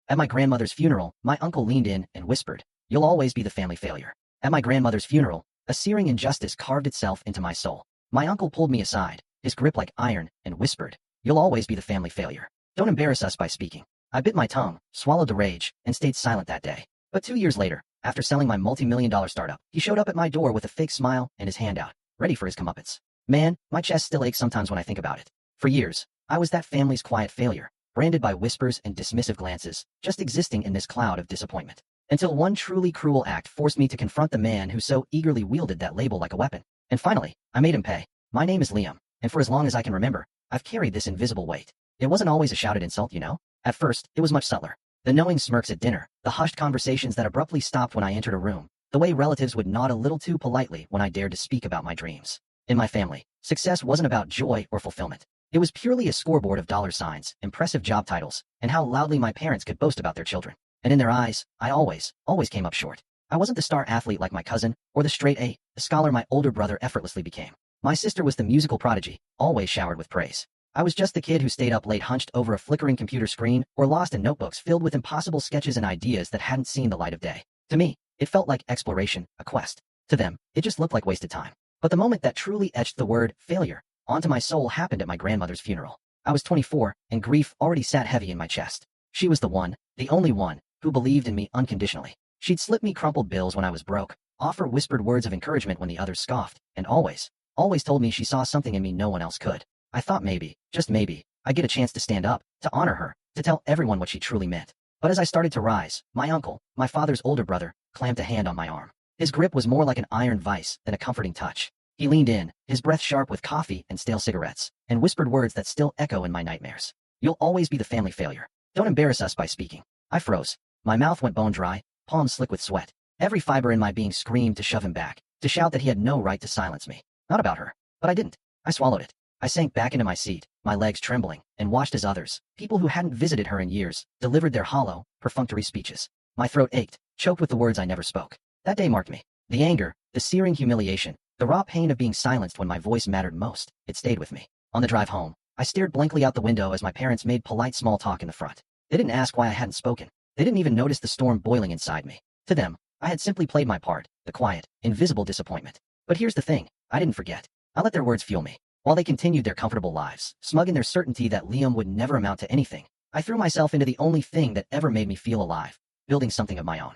At my grandmother's funeral, my uncle leaned in and whispered, "You'll always be the family failure." At my grandmother's funeral, a searing injustice carved itself into my soul. My uncle pulled me aside, his grip like iron, and whispered, "You'll always be the family failure. Don't embarrass us by speaking." I bit my tongue, swallowed the rage, and stayed silent that day. But 2 years later, after selling my multi-million-dollar startup, he showed up at my door with a fake smile and his hand out, ready for his comeuppance. Man, my chest still aches sometimes when I think about it. For years, I was that family's quiet failure, branded by whispers and dismissive glances, just existing in this cloud of disappointment. Until one truly cruel act forced me to confront the man who so eagerly wielded that label like a weapon. And finally, I made him pay. My name is Liam, and for as long as I can remember, I've carried this invisible weight. It wasn't always a shouted insult, you know? At first, it was much subtler. The knowing smirks at dinner, the hushed conversations that abruptly stopped when I entered a room, the way relatives would nod a little too politely when I dared to speak about my dreams. In my family, success wasn't about joy or fulfillment. It was purely a scoreboard of dollar signs, impressive job titles, and how loudly my parents could boast about their children. And in their eyes, I always came up short. I wasn't the star athlete like my cousin, or the straight A, the scholar my older brother effortlessly became. My sister was the musical prodigy, always showered with praise. I was just the kid who stayed up late hunched over a flickering computer screen or lost in notebooks filled with impossible sketches and ideas that hadn't seen the light of day. To me, it felt like exploration, a quest. To them, it just looked like wasted time. But the moment that truly etched the word failure onto my soul happened at my grandmother's funeral. I was 24, and grief already sat heavy in my chest. She was the one, the only one, who believed in me unconditionally. She'd slip me crumpled bills when I was broke, offer whispered words of encouragement when the others scoffed, and always told me she saw something in me no one else could. I thought maybe, just maybe, I'd get a chance to stand up, to honor her, to tell everyone what she truly meant. But as I started to rise, my uncle, my father's older brother, clamped a hand on my arm. His grip was more like an iron vice than a comforting touch. He leaned in, his breath sharp with coffee and stale cigarettes, and whispered words that still echo in my nightmares. "You'll always be the family failure. Don't embarrass us by speaking." I froze. My mouth went bone dry, palms slick with sweat. Every fiber in my being screamed to shove him back, to shout that he had no right to silence me. Not about her. But I didn't. I swallowed it. I sank back into my seat, my legs trembling, and watched as others, people who hadn't visited her in years, delivered their hollow, perfunctory speeches. My throat ached, choked with the words I never spoke. That day marked me. The anger, the searing humiliation, the raw pain of being silenced when my voice mattered most, it stayed with me. On the drive home, I stared blankly out the window as my parents made polite small talk in the front. They didn't ask why I hadn't spoken. They didn't even notice the storm boiling inside me. To them, I had simply played my part, the quiet, invisible disappointment. But here's the thing, I didn't forget. I let their words fuel me. While they continued their comfortable lives, smug in their certainty that Liam would never amount to anything, I threw myself into the only thing that ever made me feel alive, building something of my own.